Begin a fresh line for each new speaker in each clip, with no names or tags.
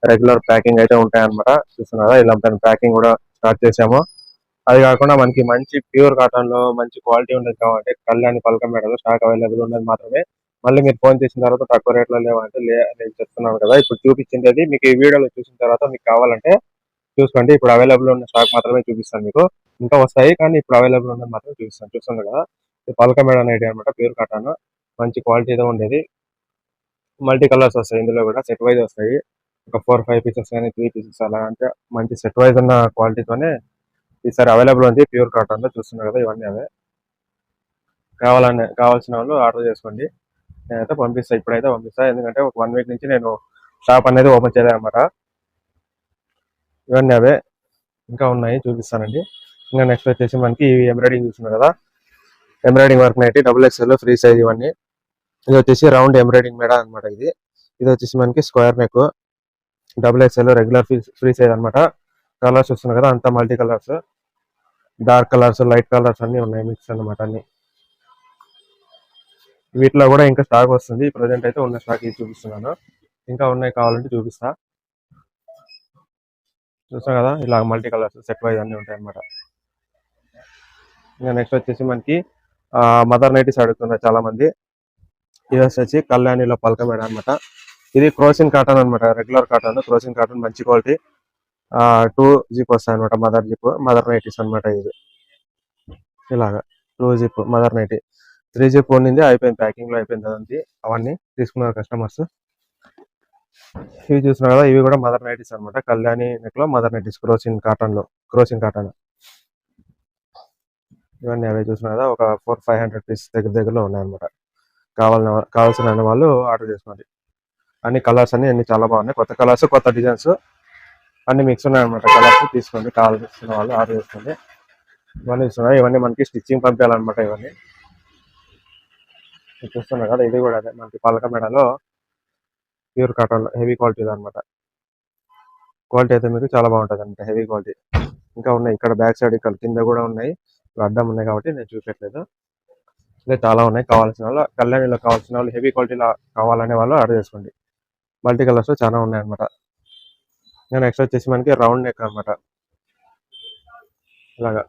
Regular packing అయితే ఉంటాయన్నమాట. చూస్తున్నారా ఇలా ప్యాకింగ్ కూడా స్టార్ట్ చేసాము. అది కాకుండా మనకి మంచి ప్యూర్ కాటన్ లో మంచి క్వాలిటీ ఉండేది కావాలంటే కళ్యాణి పలక మేడలో స్టాక్ అవైలబుల్ ఉన్నది మాత్రమే. మళ్ళీ మీరు ఫోన్ చేసిన తర్వాత తక్కువ రేట్లో లేవంటే నేను చెప్తున్నాను కదా, ఇప్పుడు చూపించింది మీకు ఈ వీడియోలో చూసిన తర్వాత మీకు కావాలంటే చూసుకోండి. ఇప్పుడు అవైలబుల్ ఉన్న స్టాక్ మాత్రమే చూపిస్తాను మీకు. ఇంకా వస్తాయి కానీ ఇప్పుడు అవైలబుల్ ఉన్నది మాత్రం చూపిస్తాను. చూస్తుంది కదా, ఇది పలక మేడ అనేది అనమాట, ప్యూర్ కాటన్ మంచి క్వాలిటీతో ఉండేది. మల్టీ కలర్స్ వస్తాయి ఇందులో కూడా, సెట్ వైజ్ వస్తాయి. ఒక 4-5 పీసెస్ కానీ 3 పీసెస్ అలా, అంటే మంచి సెట్ వైజ్ ఉన్న క్వాలిటీతోనే ఈసారి అవైలబుల్ ఉంది ప్యూర్ కాటన్ లో. చూస్తున్నారు కదా ఇవన్నీ అవే. కావాల్సిన వాళ్ళు ఆర్డర్ చేసుకోండి. నేనైతే పంపిస్తాను, ఇప్పుడైతే పంపిస్తాను. ఎందుకంటే ఒక 1 వీక్ నుంచి నేను షాప్ అనేది ఓపెన్ చేయలేదు అనమాట. ఇవన్నీ అవే, ఇంకా ఉన్నాయి చూపిస్తానండి. ఇంకా నెక్స్ట్ వచ్చేసి మనకి ఎంబ్రాయిడింగ్ చూస్తున్నారు కదా, embroidering work nighty XXL free size ఇవన్నీ. ఇది వచ్చేసి రౌండ్ ఎంబ్రాయిడింగ్ మేడ అనమాట. ఇది వచ్చేసి మనకి square neck XXL regular free size అనమాట. కలర్స్ చూస్తున్నారు కదా, అంతా multi colours, dark colours light colours అన్ని ఉన్నాయి మిక్స్ అనమాట అన్ని. వీటిలో కూడా ఇంకా స్టాక్ వస్తుంది. ప్రజెంట్ అయితే ఉన్న స్టాక్ ఇది చూపిస్తున్నాను, ఇంకా ఉన్నాయి కావాలంటే చూపిస్తా. చూస్తాం కదా ఇలా మల్టీ కలర్స్ సెట్ వైజ్ అన్ని ఉంటాయి అనమాట. ఇంకా నెక్స్ట్ వచ్చేసి మనకి మదర్ నైటీస్ అడుగుతున్నారు చాలా మంది. ఇది వచ్చేసి కళ్యాణిలో పలక మేడ అనమాట. ఇది క్రోసిన్ కాటన్ అనమాట, రెగ్యులర్ కాటన్ క్రోసిన్ కాటన్ మంచి క్వాలిటీ. 2 జిప్ వస్తాయి అనమాట, మదర్ నైటీస్ అనమాట. ఇది ఇలాగా 2 జిప్ మదర్ నైటీ. 3 జిప్ ఉండింది, అయిపోయింది, ప్యాకింగ్ లో అయిపోయింది అదంతా. అవన్నీ తీసుకున్నారు కస్టమర్స్. ఇవి చూస్తున్నారు కదా, ఇవి కూడా మదర్ నైటీస్ అనమాట. కళ్యాణి నెక్ లో మదర్ నైటీస్ క్రోసిన్ కాటన్ ఇవన్నీ అవే చూస్తున్నారు కదా, ఒక 400-500 పీస్ దగ్గరలో ఉన్నాయన్నమాట. కావాల్సిన వాళ్ళు ఆర్డర్ చేసుకోండి. అన్ని కలర్స్ అన్ని చాలా బాగున్నాయి, కొత్త కలర్స్ కొత్త డిజైన్స్ అన్ని మిక్స్ ఉన్నాయన్నమాట. కలర్స్ తీసుకోండి, కావాల్సిన వాళ్ళు ఆర్డర్ చేసుకోండి. ఇవన్నీ చూస్తున్నారు, ఇవన్నీ మనకి స్టిచ్చింగ్ పంపించాలన్నమాట. ఇవన్నీ చూస్తున్నారు కదా, ఇది కూడా అదే మనకి పలక మేడలో ప్యూర్ కాటన్ హెవీ క్వాలిటీ అనమాట. క్వాలిటీ అయితే మీకు చాలా బాగుంటుంది అనమాట, హెవీ క్వాలిటీ. ఇంకా ఉన్నాయి ఇక్కడ బ్యాక్ సైడ్, ఇక్కడ కింద కూడా ఉన్నాయి, అడ్డం ఉన్నాయి కాబట్టి నేను చూపెట్టలేదు. ఇంకా చాలా ఉన్నాయి. కావాల్సిన వాళ్ళు కళ్యాణిలో కావాల్సిన వాళ్ళు హెవీ క్వాలిటీలో కావాలనే వాళ్ళు ఆర్డర్ చేసుకోండి. మల్టీ కలర్స్ చాలా ఉన్నాయి అనమాట. నెక్స్ట్ వచ్చేసి మనకి రౌండ్ నెక్ అనమాట. ఇలాగా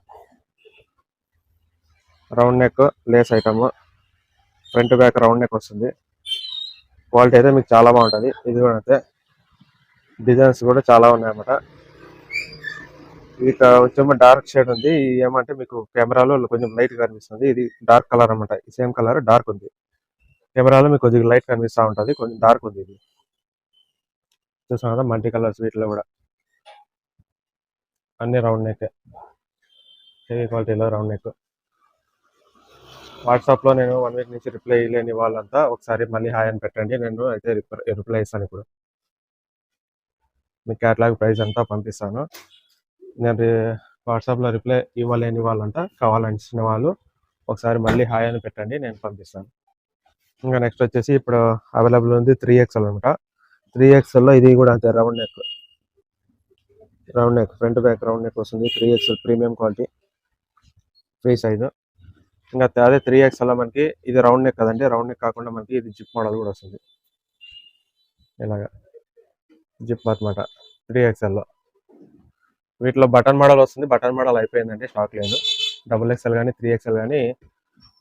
round neck Lay's item, front back round neck వస్తుంది. క్వాలిటీ అయితే మీకు చాలా బాగుంటుంది. ఇది కూడా అయితే డిజైన్స్ కూడా చాలా ఉన్నాయి అనమాట. ఇది కొంచెం డార్క్ షేడ్ ఉంది, ఏమంటే మీకు కెమెరాలో కొంచెం లైట్ కనిపిస్తుంది. ఇది డార్క్ కలర్ అనమాట, సేమ్ కలర్ డార్క్ ఉంది. కెమెరాలో మీకు కొద్దిగా లైట్ కనిపిస్తూ ఉంటుంది, కొంచెం డార్క్ ఉంది. ఇది చూసాం కదా మల్టీ కలర్స్, వీటిలో కూడా అన్ని రౌండ్ నెక్, హెవీ క్వాలిటీలో రౌండ్ నెక్. వాట్సాప్లో నేను 1 వీక్ నుంచి రిప్లై ఇవ్వలేని వాళ్ళంతా ఒకసారి మళ్ళీ హాయ్ అని పెట్టండి, నేను అయితే రిప్లై ఇస్తాను. ఇప్పుడు మీ క్యాటలాగ్ ప్రైస్ అంతా పంపిస్తాను. నేను వాట్సాప్లో రిప్లై ఇవ్వలేని వాళ్ళంతా కావాలనిసిన వాళ్ళు ఒకసారి మళ్ళీ హాయ్ అని పెట్టండి, నేను పంపిస్తాను. ఇంకా నెక్స్ట్ వచ్చేసి ఇప్పుడు అవైలబుల్ ఉంది 3XL అనమాట. 3XLలో ఇది కూడా అంతే, round neck front back round neck వస్తుంది. 3XL premium quality free size. ఇంకా అదే 3XL మనకి ఇది రౌండ్ నెక్ కదండి, రౌండ్ నెక్ కాకుండా మనకి ఇది జిప్ మోడల్ కూడా వస్తుంది. ఇలాగా జిప్ అనమాట 3XLలో. వీటిలో బటన్ మోడల్ వస్తుంది, బటన్ మోడల్ అయిపోయిందండి, స్టాక్ లేదు. XXL కానీ 3XL కానీ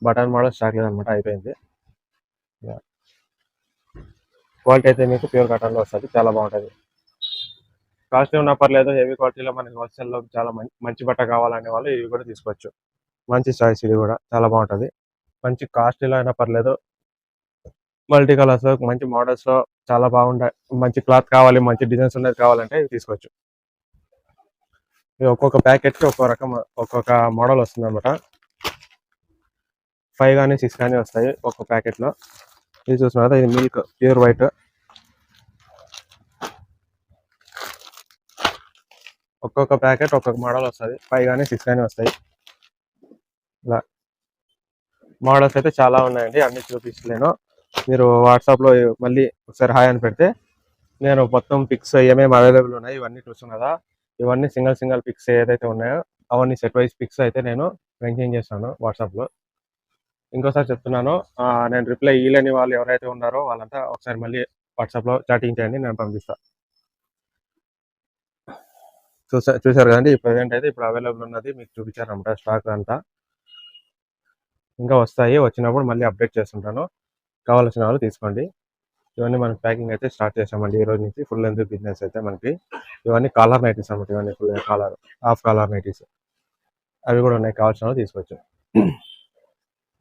బటన్ మోడల్ స్టాక్ లేదనమాట, అయిపోయింది. క్వాలిటీ అయితే మీకు ప్యూర్ కాటన్లో వస్తుంది, చాలా బాగుంటుంది. కాస్ట్లీ ఉన్నా పర్లేదు, హెవీ క్వాలిటీలో మనకి హోల్సేల్లో చాలా మంచి బట్ట కావాలనే వాళ్ళు ఇవి కూడా తీసుకోవచ్చు. మంచి చాయిస్, ఇది కూడా చాలా బాగుంటుంది. మంచి కాస్ట్లీలో అయినా పర్లేదు, మల్టీ కలర్స్ మంచి మోడల్స్ లో చాలా బాగుంటాయి. మంచి క్లాత్ కావాలి, మంచి డిజైన్స్ ఉన్నది కావాలంటే ఇవి తీసుకోవచ్చు. ఒక్కొక్క ప్యాకెట్ కి ఒక్కొక్క మోడల్ వస్తుంది అనమాట. 5 కానీ 6 కానీ వస్తాయి ఒక్కొక్క ప్యాకెట్ లో. ఇది చూస్తున్నారు కదా, ఇది మిల్క్ ప్యూర్ వైట్. ఒక్కొక్క ప్యాకెట్ ఒక్కొక్క మోడల్ వస్తుంది, 5 కానీ 6 కానీ వస్తాయి. ఇలా మోడల్స్ అయితే చాలా ఉన్నాయండి, అన్ని చూపించలేను. మీరు వాట్సాప్లో మళ్ళీ ఒకసారి హాయ్ అని పెడితే నేను మొత్తం పిక్స్ ఏమేమి అవైలబుల్ ఉన్నాయి ఇవన్నీ చూస్తున్నాను కదా. ఇవన్నీ సింగిల్ పిక్స్ ఏదైతే ఉన్నాయో అవన్నీ సెట్ వైజ్ పిక్స్ అయితే నేను మెన్షన్ చేస్తాను వాట్సాప్లో. ఇంకోసారి చెప్తున్నాను, నేను రిప్లై ఇవ్వలేని వాళ్ళు ఎవరైతే ఉన్నారో వాళ్ళంతా ఒకసారి మళ్ళీ వాట్సాప్లో చాటింగ్ చేయండి, నేను పంపిస్తాను. చూసారు కదండి. ప్రెసెంట్ అయితే ఇప్పుడు అవైలబుల్ ఉన్నది మీకు చూపించారనమాట స్టాక్ అంతా. ఇంకా వస్తాయి, వచ్చినప్పుడు మళ్ళీ అప్డేట్ చేస్తుంటాను. కావాల్సిన వాళ్ళు తీసుకోండి. ఇవన్నీ మనం ప్యాకింగ్ అయితే స్టార్ట్ చేసామండి ఈ రోజు నుంచి. ఫుల్ లెంత్ బిజినెస్ అయితే మనకి ఇవన్నీ కాలర్ నైటీస్ అనమాట. ఇవన్నీ full caller, half caller nighties అవి కూడా ఉన్నాయి. కావాల్సిన వాళ్ళు తీసుకోవచ్చు.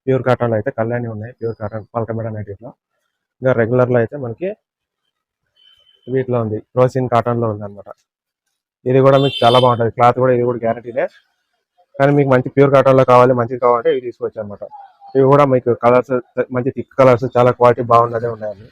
ప్యూర్ కాటన్లో అయితే కళ్యాణి ఉన్నాయి, ప్యూర్ కాటన్ పల్కమేడ నైటీస్లో. ఇంకా రెగ్యులర్లో అయితే మనకి వీటిలో ఉంది, రోసిన్ కాటన్లో ఉంది అనమాట. ఇది కూడా మీకు చాలా బాగుంటుంది క్లాత్ కూడా. ఇది కూడా గ్యారంటీనే. కానీ మీకు మంచి ప్యూర్ కాటన్లో కావాలి, మంచిది కావాలంటే ఇవి తీసుకోవచ్చు అనమాట. ఇవి కూడా మీకు కలర్స్ మంచి థిక్ కలర్స్, చాలా క్వాలిటీ బాగున్నదే ఉన్నాయండి.